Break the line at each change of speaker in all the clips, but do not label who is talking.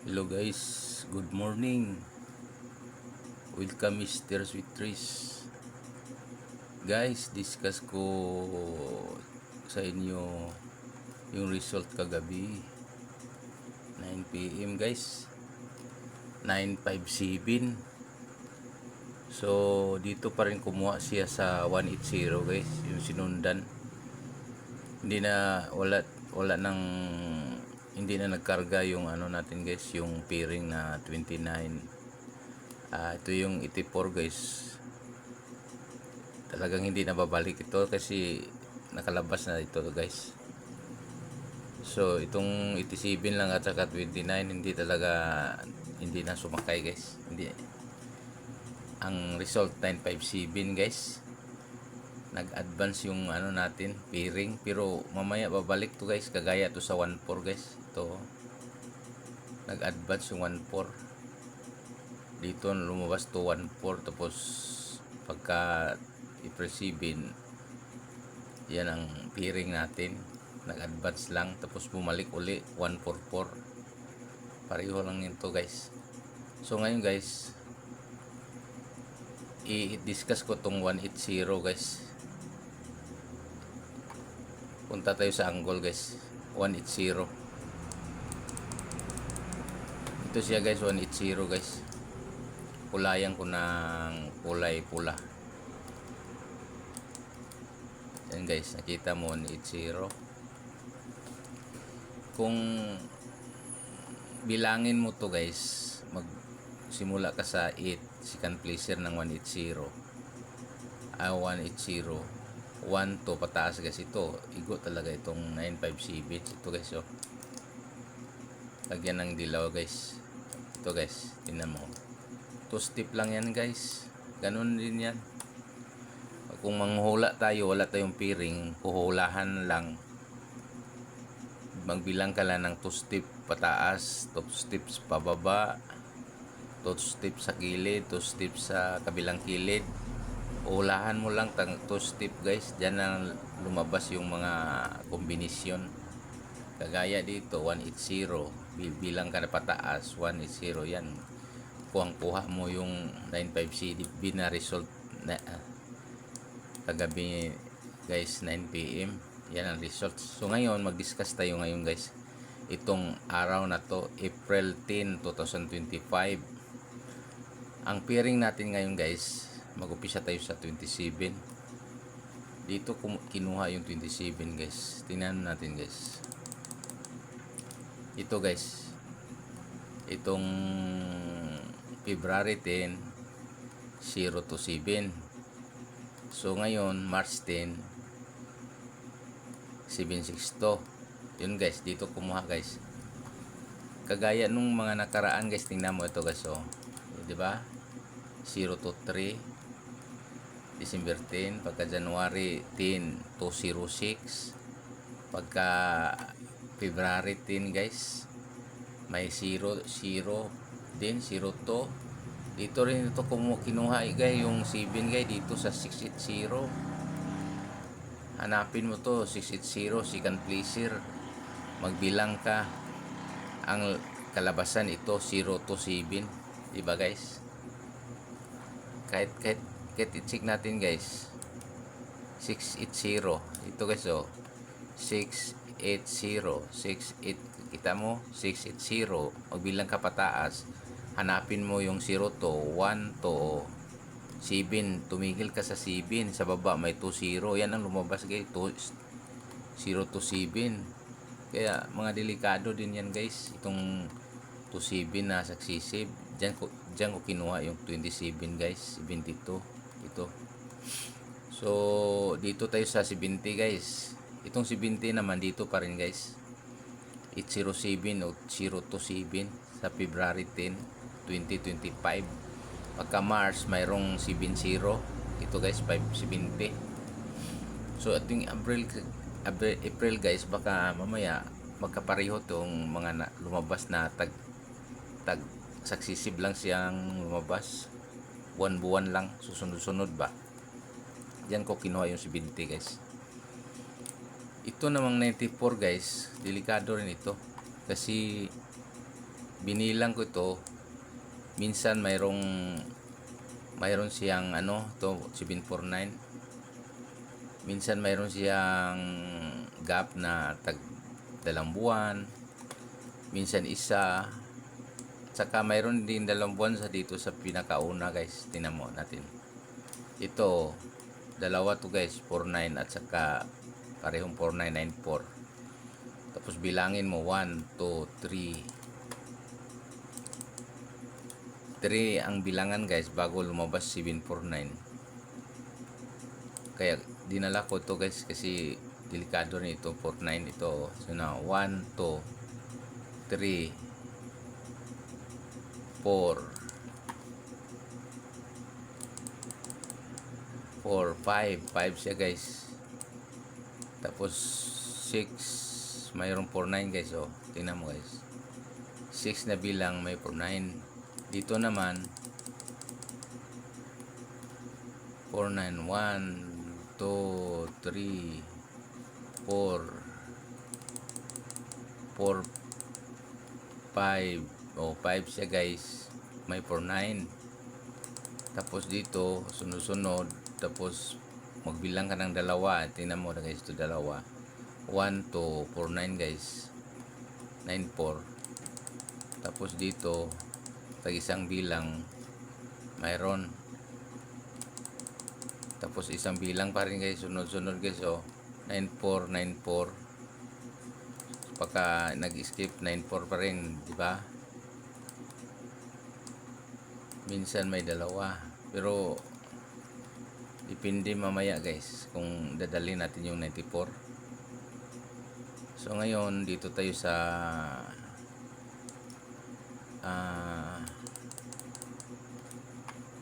Hello guys, good morning. Welcome Mr. Sweet Trees. Guys, discuss ko sa inyo yung result kagabi. 9 PM guys. 9:57. So, dito pa rin kumuha siya sa 180 guys, yung sinundan. Hindi na wala nang hindi na nagkarga yung ano natin guys, yung pairing na 29. Ito yung 84 guys. Talagang hindi na babalik ito kasi nakalabas na ito guys. So itong 87 lang at saka 29 hindi na sumakay guys. Hindi. Ang result 957 guys. Nag-advance yung ano natin, pairing, pero mamaya babalik to guys, kagaya to sa 14 guys. Ito nag-advance yung 14. Dito lumabas to 14, tapos pagka i-perceivin, yan ang pairing natin, nag-advance lang, tapos bumalik uli 144. Pareho lang nito guys. So ngayon guys, i-discuss ko tong 180 guys. Punta tayo sa angle guys. 180. Ito siya guys, 180 guys. Kulayan ko ng kulay pula. Yan guys, nakita mo 180. Kung bilangin mo to guys, magsimula ka sa 8, second placer ng 180. 180. 1 to pataas guys, ito igo talaga itong 957. Ito guys, oh. Lagyan ng dilaw guys. Ito guys, tingnan mo. 2 step lang yan guys. Ganun din yan. Kung manghula tayo, wala tayong pairing, huhulahan lang. Magbilang ka lang ng 2 step pataas, 2 steps pababa, 2 steps sa gilid, 2 steps sa kabilang kilid. Ulahan mo lang 2 step guys. Diyan na lumabas yung mga kombinasyon. Kagaya dito 180, bilang ka na pataas 180, yan. Kuha mo yung 95CDB na result na kagabi guys, 9 PM. Yan ang result. So ngayon mag-discuss tayo ngayon guys. Itong araw na to, April 10, 2025. Ang pairing natin ngayon guys, mag-upisa tayo sa 27. Dito kinuha yung 27 guys. Tingnan natin guys. Ito guys, itong February 10, 0 to 7. So ngayon March 10, 7/6 to. Yun guys, dito kumuha guys. Kagaya nung mga nakaraan guys, tingnan mo ito guys, oh. Di ba? 0 to 3, December 10, pagka January 10 to 06, pagka February 10 guys, may 0 din, 0 to. Dito rin ito kinuha guys, yung 7 guys dito sa 680. Hanapin mo to, 680, second placer. Magbilang ka. Ang kalabasan ito 0 to 7, diba guys? Kahit i-check natin guys, 680 ito guys, oh. 680, 68, kita mo 680. Magbilang ka pataas, hanapin mo yung 0 to 1 to 7, tumigil ka sa 7, sa baba may 20. Yan ang lumabas guys, 0 to 7. Kaya mga delikado din yan guys, itong 27 na successive. Diyan ko kinuha yung 27 guys, 72 ito. So dito tayo sa 70 guys. Itong 70 naman dito pa rin guys, 807 o 0 to 7 sa February 10, 2025. Pagka March mayroong 70. Ito guys, 570. So ating April guys, baka mamaya magkapareho tong mga lumabas na tag successive lang siyang lumabas. Buwan-buwan lang, susunod-sunod ba. Diyan ko kinuha yung 70 guys. Ito namang 94 guys, delikado rin ito. Kasi binilang ko ito, minsan mayroon siyang ano, to 749. Minsan mayroon siyang gap na tag 2 buwan, minsan isa. Saka mayroon din 2 buwan sa dito sa pinakauna guys. Tingnan mo natin. Ito, dalawa to guys, 49 at saka parehong 4994. Tapos bilangin mo 1, 2, 3 ang bilangan guys bago lumabas 749. Kaya dinala ko to guys kasi delikado rin ito 49 ito. So na 1, 2, 3, 4, 5 siya guys. Tapos 6, mayroong 49 guys. Oh, tingnan mo guys. 6 na bilang may 49. Dito naman 49, 1, 2, 3, 4, 5. Oh, 5 siya guys. May 49. Tapos dito sunod-sunod, tapos magbilang ka ng dalawa. Tingnan mo na guys, ito dalawa. 1, 2, 4, 9 guys. 9, 4. Tapos dito tag isang bilang mayroon. Tapos isang bilang pa rin guys, sunod-sunod guys. Oh, 9, 4, 9, 4. Pagka nag-skip 9, 4 pa rin, di ba? Minsan may dalawa, pero depende mamaya guys kung dadalhin natin yung 94. So ngayon dito tayo sa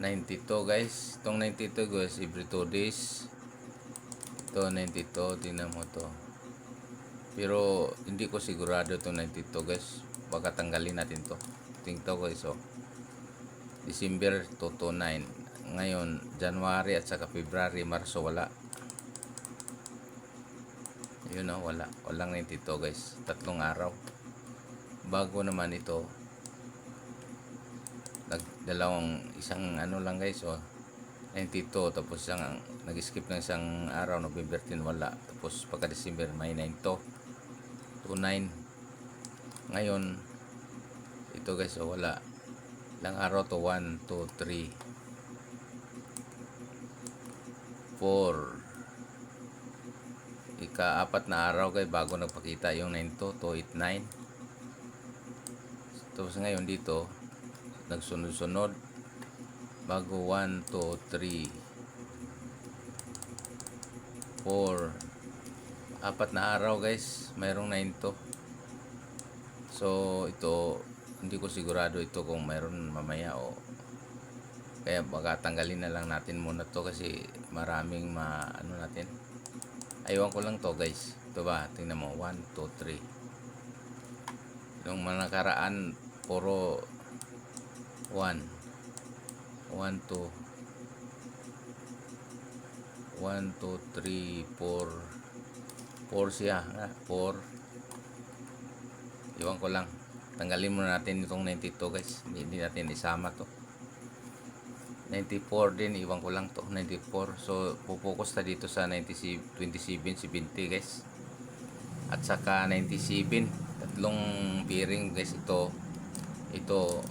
92 guys. Itong 92 guys, every 2 days. Ito 92, tingnan mo to. Pero hindi ko sigurado itong 92 guys. Baka tanggalin natin to. Tingnan to guys. Oh, December 229. Ngayon January at saka February, Marso wala. Yun o, wala. Walang 92 guys. 3 araw. Bago naman ito. Isang ano lang guys. Oh, 92. Tapos nag-skip ng isang araw. November 10 wala. Tapos pagka December may 92. 29. Ngayon ito guys. Oh, wala. Ilang araw to? 1, 2, 3, 4. Ika-4 na araw guys bago nagpakita yung 92 to 89. Tapos ngayon dito nagsunod-sunod bago 1, 2, 3, 4. 4 na araw guys mayroong 92. So ito hindi ko sigurado ito kung mayroon mamaya o kaya baka tanggalin na lang natin muna to kasi maraming ano natin. Aywan ko lang to guys. Ito ba? Tingnan mo. 1, 2, 3. Yung mga nakaraan puro 1, 1, 2, 1, 2, 3, 4. 4 siya. 4. Iwan ko lang. Tanggalin muna natin itong 92 guys. Hindi natin isama to. 94 din, iwan ko lang to. 94. So pupokus na dito sa 27, 70 guys. At saka 97. Tatlong bearing guys ito. Ito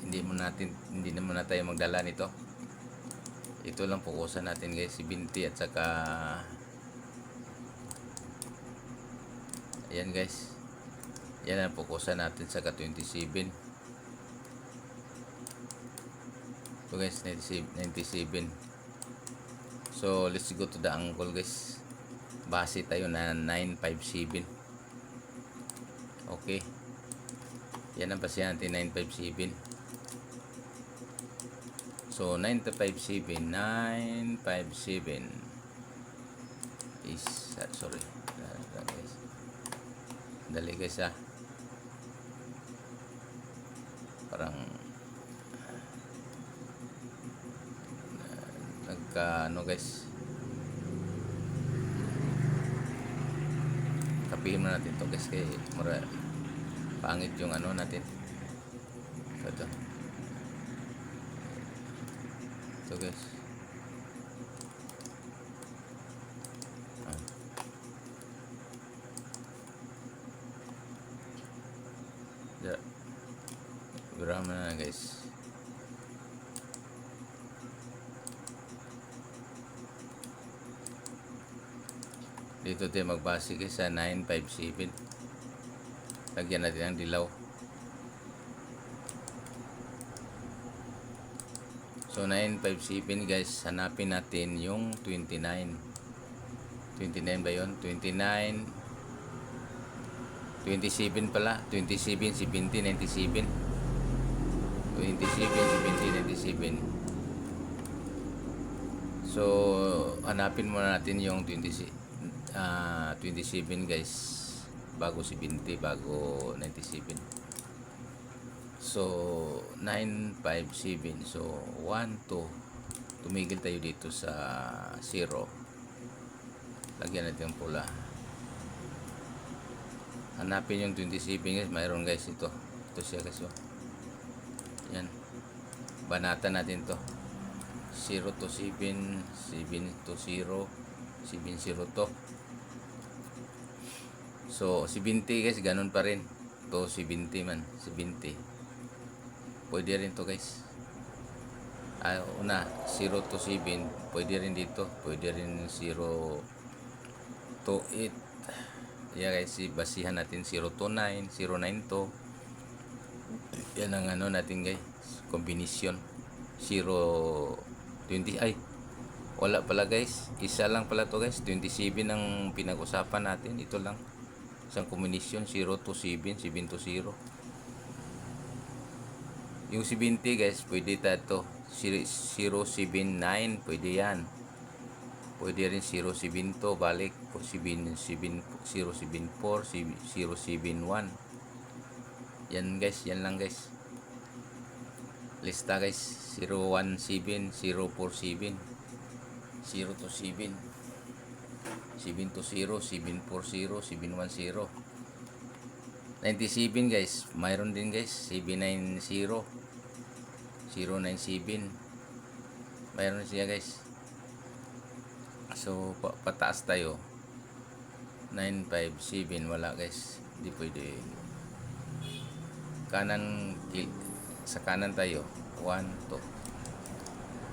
hindi naman na tayo magdala nito. Ito lang pukusan natin guys, 70 at saka ayan guys. Yan ang pukusan natin sa 27. So guys, 97. So let's go to the angle guys. Base tayo na 957. Okay. Yan ang base natin, 957. So 957 is sorry. Dali guys parang ano guys, kapihin mo natin to guys kay Pangit yung ano natin. Ito. Ito guys. Yeah. Grama na guys. Dito tayo magbase guys sa 957. Lagyan natin ang dilaw. So 957 guys, hanapin natin yung 29. 29 ba yun? 29 27 pala. 27, 70, 97. 27, 70, 97. So hanapin muna natin yung 27 guys, bago 70, bago 97. So 957. So 1, 2, tumigil tayo dito sa 0. Lagyan natin yung pula. Hanapin yung 27 guys. Mayroon guys ito siya guys. Yan, banatan natin to. 0 to 7, 7 to 0, 70 to. So 70 guys, ganun pa rin to 70 man, 70. Pwede rin to guys. Una 0 to 7, pwede rin dito, pwede rin 0 to 8. Yeah guys, basihan natin 0 to 9, 0, 9 to. Yan ang ano natin guys, combination. 0, 20, ay wala pala guys, isa lang pala to guys. 27 ang pinag-usapan natin, ito lang isang combination, 0 to 7, 7 to 0. Yung 70 guys, pwede tayo 079, pwede yan. Pwede rin 072, balik po 074, 071. Yan guys, yan lang guys. Lista guys, 017, 047, 0 to 7, 7 to 0, 740, 710. 97 guys, mayroon din guys, 790, 097. Mayroon siya guys. So pataas tayo 957, wala guys, hindi pwede. Kanan, sa kanan tayo 1, 2,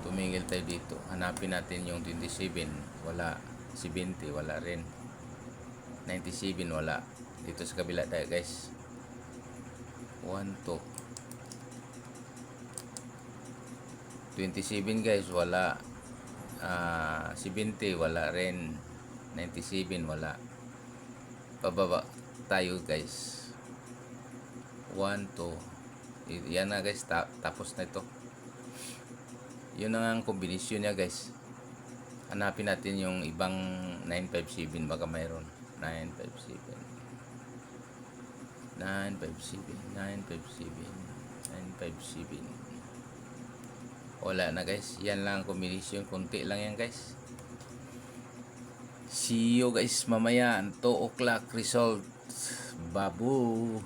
tumingil tayo dito, hanapin natin yung 27, wala. 70, wala rin. 97, wala. Dito sa kabila tayo guys, 1, 2, 27 guys, wala. 70, wala rin. 97, wala. Pababa tayo guys, 1, 2. Yan na guys, tapos na ito. Yun ang kombinasyon niya guys. Hanapin natin yung ibang 957, baka mayroon. 957, 957, 957, 957. Wala na guys, yan lang ang combination, konti lang yan guys. See you guys mamaya 2 o'clock result. Babu.